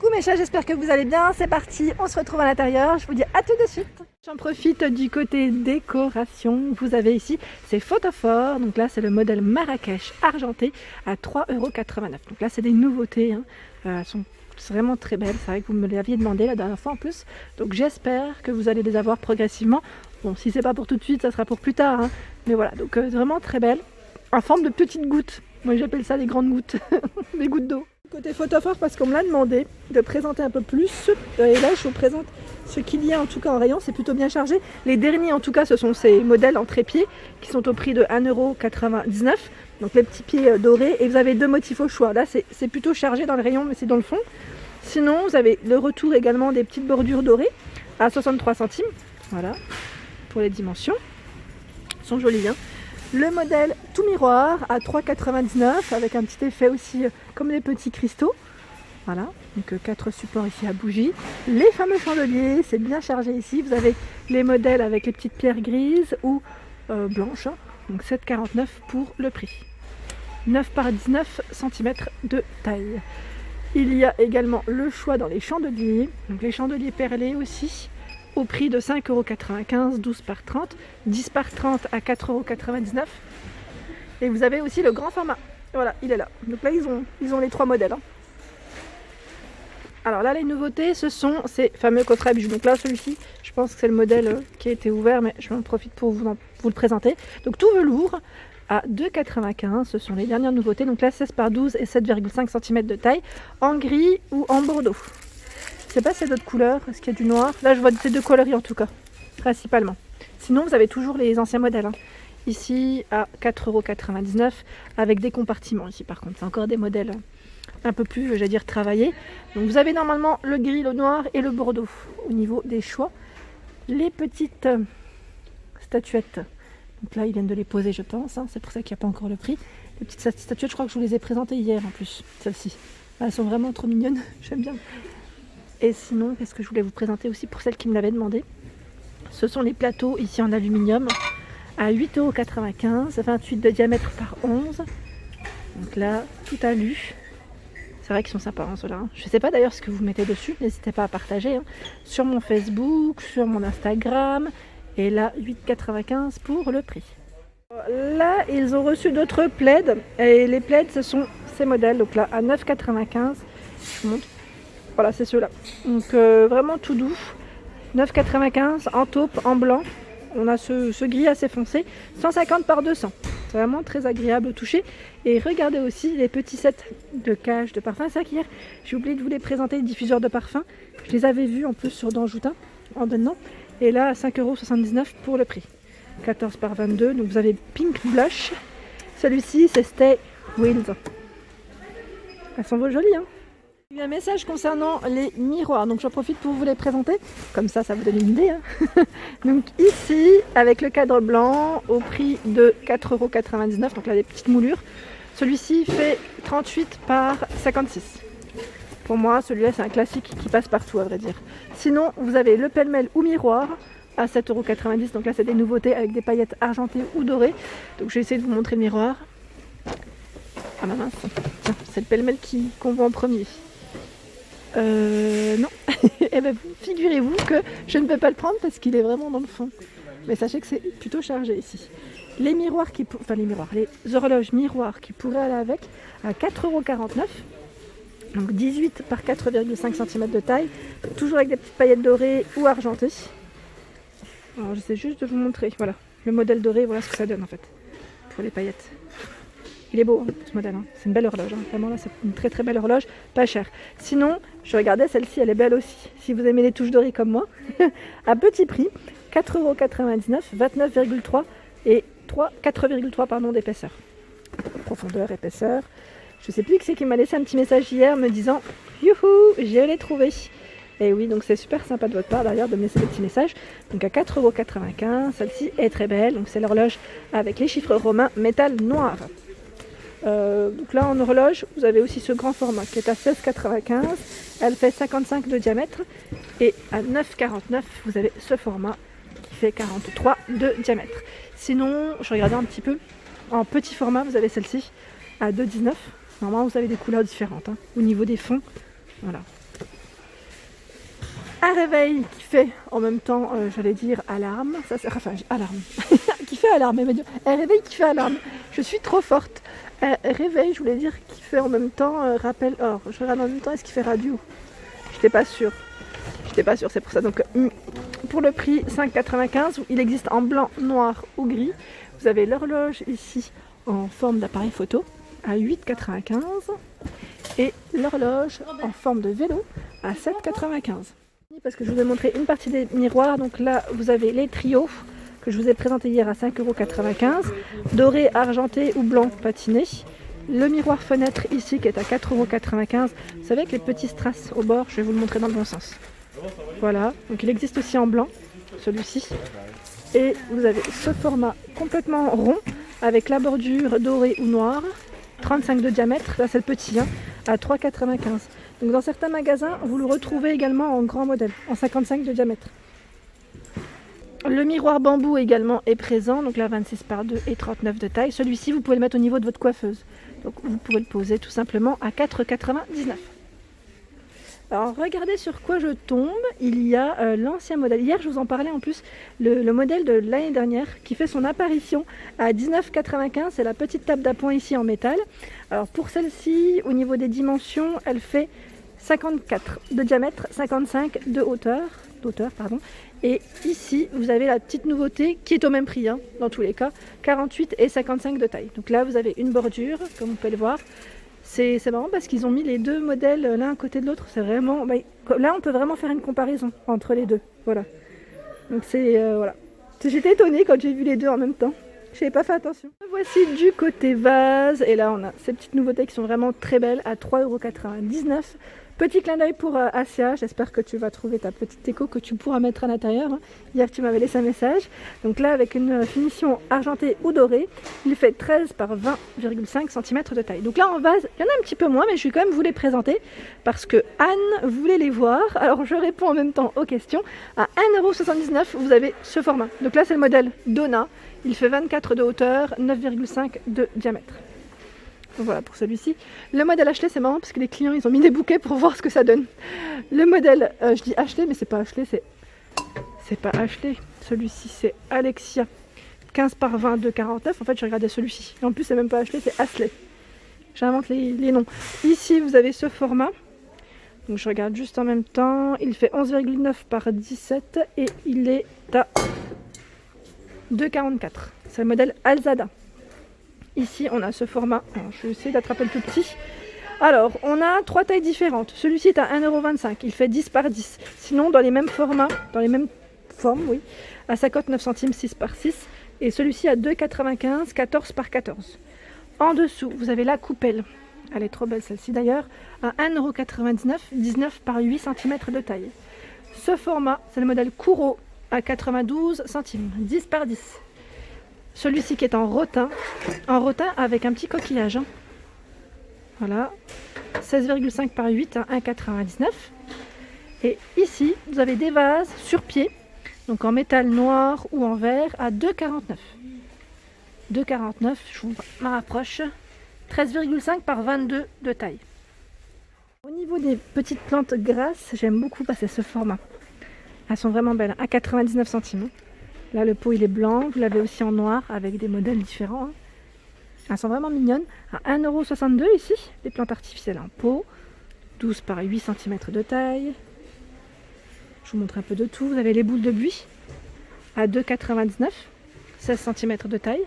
Coucou mes chats, j'espère que vous allez bien. C'est parti, on se retrouve à l'intérieur. Je vous dis à tout de suite. J'en profite du côté décoration. Vous avez ici, c'est Photophore. Donc là, c'est le modèle Marrakech argenté à 3,89 €. Donc là, c'est des nouveautés. Elles sont vraiment très belles. C'est vrai que vous me l'aviez demandé la dernière fois en plus. Donc j'espère que vous allez les avoir progressivement. Bon, si c'est pas pour tout de suite, ça sera pour plus tard. Mais voilà, donc vraiment très belles. En forme de petites gouttes. Moi, j'appelle ça des grandes gouttes. Des gouttes d'eau. Côté Photophore, parce qu'on me l'a demandé de présenter un peu plus. Et là, je vous présente ce qu'il y a en tout cas en rayon. C'est plutôt bien chargé. Les derniers, en tout cas, ce sont ces modèles en trépied qui sont au prix de 1,99 €. Donc les petits pieds dorés. Et vous avez deux motifs au choix. Là, c'est plutôt chargé dans le rayon, mais c'est dans le fond. Sinon, vous avez le retour également des petites bordures dorées à 63 centimes. Voilà, pour les dimensions. Ils sont jolis, hein. Le modèle tout miroir à 3,99 € avec un petit effet aussi comme des petits cristaux. Voilà, donc 4 supports ici à bougie. Les fameux chandeliers, c'est bien chargé ici. Vous avez les modèles avec les petites pierres grises ou blanches. Donc 7,49 € pour le prix. 9 par 19 cm de taille. Il y a également le choix dans les chandeliers. Donc les chandeliers perlés aussi. Au prix de 5,95 €, 12 par 30, 10 par 30 à 4,99 €. Et vous avez aussi le grand format. Voilà, il est là. Donc là, ils ont les trois modèles. Alors là, les nouveautés, ce sont ces fameux coffrets à bijoux. Donc là, celui-ci, je pense que c'est le modèle qui a été ouvert, mais je m'en profite pour vous le présenter. Donc tout velours à 2,95 €. Ce sont les dernières nouveautés. Donc là, 16 par 12 et 7,5 cm de taille, en gris ou en bordeaux. Je ne sais pas s'il y a d'autres couleurs, est-ce qu'il y a du noir? Là je vois ces deux coloris en tout cas, principalement. Sinon vous avez toujours les anciens modèles. Ici à 4,99 € avec des compartiments ici par contre. C'est encore des modèles un peu plus, j'allais dire, travaillés. Donc vous avez normalement le gris, le noir et le bordeaux au niveau des choix. Les petites statuettes, donc là ils viennent de les poser je pense, c'est pour ça qu'il n'y a pas encore le prix. Les petites statuettes, je crois que je vous les ai présentées hier en plus, celles-ci. Elles sont vraiment trop mignonnes, j'aime bien. Et sinon, qu'est-ce que je voulais vous présenter aussi pour celles qui me l'avaient demandé? Ce sont les plateaux ici en aluminium à 8,95 €, 28 de diamètre par 11. Donc là, tout alu. C'est vrai qu'ils sont sympas ceux-là. Je ne sais pas d'ailleurs ce que vous mettez dessus, n'hésitez pas à partager. Sur mon Facebook, sur mon Instagram. Et là, 8,95 € pour le prix. Là, ils ont reçu d'autres plaids. Et les plaids, ce sont ces modèles. Donc là, à 9,95 €. Je vous montre. Voilà, c'est ceux-là. Donc vraiment tout doux. 9,95 € en taupe, en blanc. On a ce gris assez foncé. 150 par 200. C'est vraiment très agréable au toucher. Et regardez aussi les petits sets de cages de parfum. C'est vrai qu'hier, j'ai oublié de vous les présenter, les diffuseurs de parfum. Je les avais vus en plus sur Danjoutin, en donnant. Et là, à 5,79 € pour le prix. 14 par 22. Donc vous avez Pink Blush. Celui-ci, c'est Stay Wheels. Elles sont jolies, hein. Il y a un message concernant les miroirs, donc j'en profite pour vous les présenter, comme ça vous donne une idée. Donc ici, avec le cadre blanc, au prix de 4,99 €, donc là des petites moulures. Celui-ci fait 38 par 56. Pour moi, celui-là c'est un classique qui passe partout à vrai dire. Sinon, vous avez le pêle-mêle ou miroir à 7,90 €, donc là c'est des nouveautés avec des paillettes argentées ou dorées. Donc je vais essayer de vous montrer le miroir. Ah ma mince, tiens, c'est le pêle-mêle qu'on voit en premier. Non. Eh ben, figurez-vous que je ne peux pas le prendre parce qu'il est vraiment dans le fond. Mais sachez que c'est plutôt chargé ici. Les miroirs les horloges miroirs qui pourraient aller avec à 4,49 €. Donc 18 par 4,5 cm de taille. Toujours avec des petites paillettes dorées ou argentées. Alors j'essaie juste de vous montrer. Voilà, le modèle doré, voilà ce que ça donne en fait. Pour les paillettes. Il est beau ce modèle, c'est une belle horloge, vraiment là c'est une très très belle horloge, pas chère. Sinon, je regardais celle-ci, elle est belle aussi, si vous aimez les touches dorées comme moi, à petit prix, 4,99 €, 29,3 et 4,3 d'épaisseur. Profondeur, épaisseur. Je sais plus qui c'est qui m'a laissé un petit message hier me disant « Youhou, je l'ai trouvé !» Et oui, donc c'est super sympa de votre part d'ailleurs de me laisser des petits messages. Donc à 4,95 €, celle-ci est très belle, donc c'est l'horloge avec les chiffres romains métal noir. Donc là en horloge, vous avez aussi ce grand format qui est à 16,95 €. Elle fait 55 de diamètre. Et à 9,49 €, vous avez ce format qui fait 43 de diamètre. Sinon, je regardais un petit peu. En petit format, vous avez celle-ci à 2,19 €. Normalement, vous avez des couleurs différentes au niveau des fonds. Voilà. un réveil qui fait en même temps, j'allais dire alarme, ça c'est enfin alarme, qui fait alarme, elle va dire un réveil qui fait alarme. Je suis trop forte. Un réveil, je voulais dire qui fait en même temps rappel. Or, je regarde en même temps, est-ce qu'il fait radio? J'étais pas sûre. C'est pour ça. Donc pour le prix 5,95, il existe en blanc, noir ou gris. Vous avez l'horloge ici en forme d'appareil photo à 8,95 et l'horloge en forme de vélo à 7,95. Parce que je vous ai montré une partie des miroirs, donc là vous avez les trios que je vous ai présentés hier à 5,95 €, doré, argenté ou blanc patiné. Le miroir fenêtre ici qui est à 4,95 €, vous savez avec les petits strass au bord, je vais vous le montrer dans le bon sens. Voilà, donc il existe aussi en blanc, celui-ci. Et vous avez ce format complètement rond avec la bordure dorée ou noire, 35 de diamètre, là c'est le petit, à 3,95 €. Donc dans certains magasins, vous le retrouvez également en grand modèle, en 55 de diamètre. Le miroir bambou également est présent, donc là 26 par 2 et 39 de taille. Celui-ci, vous pouvez le mettre au niveau de votre coiffeuse. Donc vous pouvez le poser tout simplement à 4,99 €. Alors regardez sur quoi je tombe, il y a l'ancien modèle. Hier je vous en parlais en plus, le modèle de l'année dernière qui fait son apparition à 19,95 €. C'est la petite table d'appoint ici en métal. Alors pour celle-ci, au niveau des dimensions, elle fait 54 de diamètre, 55 de hauteur. Et ici, vous avez la petite nouveauté qui est au même prix, dans tous les cas, 48 et 55 de taille. Donc là, vous avez une bordure, comme vous pouvez le voir. C'est marrant parce qu'ils ont mis les deux modèles l'un à côté de l'autre. C'est vraiment, là, on peut vraiment faire une comparaison entre les deux. Voilà. Donc voilà. J'étais étonnée quand j'ai vu les deux en même temps. Je n'avais pas fait attention. Voici du côté vase. Et là, on a ces petites nouveautés qui sont vraiment très belles à 3,99 €. Petit clin d'œil pour Asia, j'espère que tu vas trouver ta petite déco que tu pourras mettre à l'intérieur. Hier tu m'avais laissé un message. Donc là avec une finition argentée ou dorée, il fait 13 par 20,5 cm de taille. Donc là en vase, il y en a un petit peu moins mais je vais quand même vous les présenter parce que Anne voulait les voir. Alors je réponds en même temps aux questions. À 1,79 € vous avez ce format. Donc là c'est le modèle Donna. Il fait 24 de hauteur, 9,5 de diamètre. Donc voilà pour celui-ci. Le modèle Ashley, c'est marrant parce que les clients ils ont mis des bouquets pour voir ce que ça donne. Le modèle, je dis Ashley mais c'est pas Ashley, c'est pas Ashley. Celui-ci c'est Alexia. 15 par 20 de 49. En fait je regardais celui-ci. Et en plus c'est même pas Ashley, c'est Ashley. J'invente les noms. Ici vous avez ce format. Donc je regarde juste en même temps. Il fait 11,9 par 17 et il est à 2,44. C'est le modèle Alzada. Ici, on a ce format. Alors, je vais essayer d'attraper le tout petit. Alors, on a trois tailles différentes. Celui-ci est à 1,25 €. Il fait 10 par 10. Sinon, dans les mêmes formats, dans les mêmes formes, oui, à 59 centimes, 6 par 6. Et celui-ci à 2,95 €, 14 par 14. En dessous, vous avez la coupelle. Elle est trop belle celle-ci d'ailleurs. À 1,99 €, 19 par 8 cm de taille. Ce format, c'est le modèle Kuro à 92 centimes, 10 par 10. Celui-ci qui est en rotin avec un petit coquillage. Voilà, 16,5 par 8 à 1,99 €. Et ici, vous avez des vases sur pied, donc en métal noir ou en verre, à 2,49 €. 2,49 €, je vous rapproche. 13,5 par 22 de taille. Au niveau des petites plantes grasses, j'aime beaucoup passer ce format. Elles sont vraiment belles, à 99 centimes. Là, le pot il est blanc, vous l'avez aussi en noir avec des modèles différents. Elles sont vraiment mignonnes. À 1,62 € ici, les plantes artificielles en pot, 12 par 8 cm de taille. Je vous montre un peu de tout. Vous avez les boules de buis à 2,99 €, 16 cm de taille.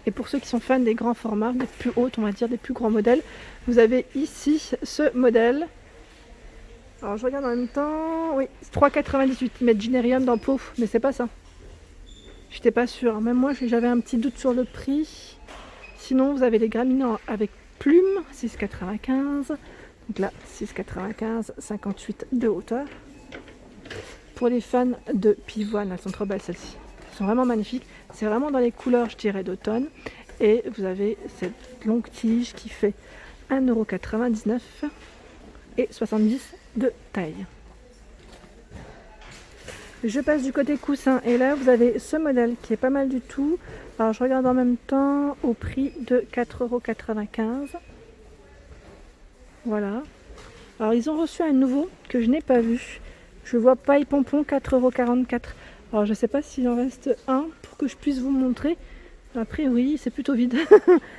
Et pour ceux qui sont fans des grands formats, des plus hautes, on va dire, des plus grands modèles, vous avez ici ce modèle. Alors je regarde en même temps, oui, 3,98 €. Ils mettent Ginerium dans pot, mais c'est pas ça. J'étais pas sûre. Même moi, j'avais un petit doute sur le prix. Sinon, vous avez les graminées avec plumes, 6,95 €. Donc là, 6,95 €, 58 de hauteur. Pour les fans de pivoine, elles sont trop belles celles-ci. Elles sont vraiment magnifiques. C'est vraiment dans les couleurs, je dirais, d'automne. Et vous avez cette longue tige qui fait 1,99 € et 70 de taille. Je passe du côté coussin et là vous avez ce modèle qui est pas mal du tout. Alors je regarde en même temps au prix de 4,95 €. Voilà. Alors ils ont reçu un nouveau que je n'ai pas vu. Je vois paille pompon 4,44 €. Alors je sais pas s'il en reste un pour que je puisse vous montrer. A priori c'est plutôt vide.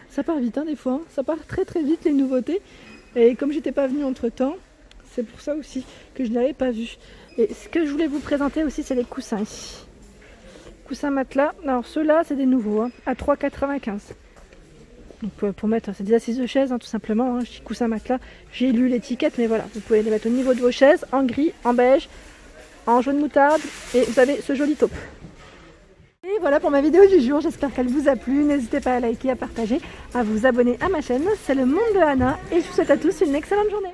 Ça part vite hein, des fois, hein. Ça part très très vite les nouveautés. Et comme j'étais pas venue entre temps, c'est pour ça aussi que je n'avais pas vu. Et ce que je voulais vous présenter aussi, c'est les coussins ici. Coussins matelas. Alors ceux-là, c'est des nouveaux, hein, à 3,95 €. Donc pour mettre, c'est des assises de chaise, hein, tout simplement. Hein, je dis coussins matelas. J'ai lu l'étiquette, mais voilà, vous pouvez les mettre au niveau de vos chaises, en gris, en beige, en jaune moutarde, et vous avez ce joli taupe. Et voilà pour ma vidéo du jour, j'espère qu'elle vous a plu. N'hésitez pas à liker, à partager, à vous abonner à ma chaîne. C'est le monde de Anna et je vous souhaite à tous une excellente journée.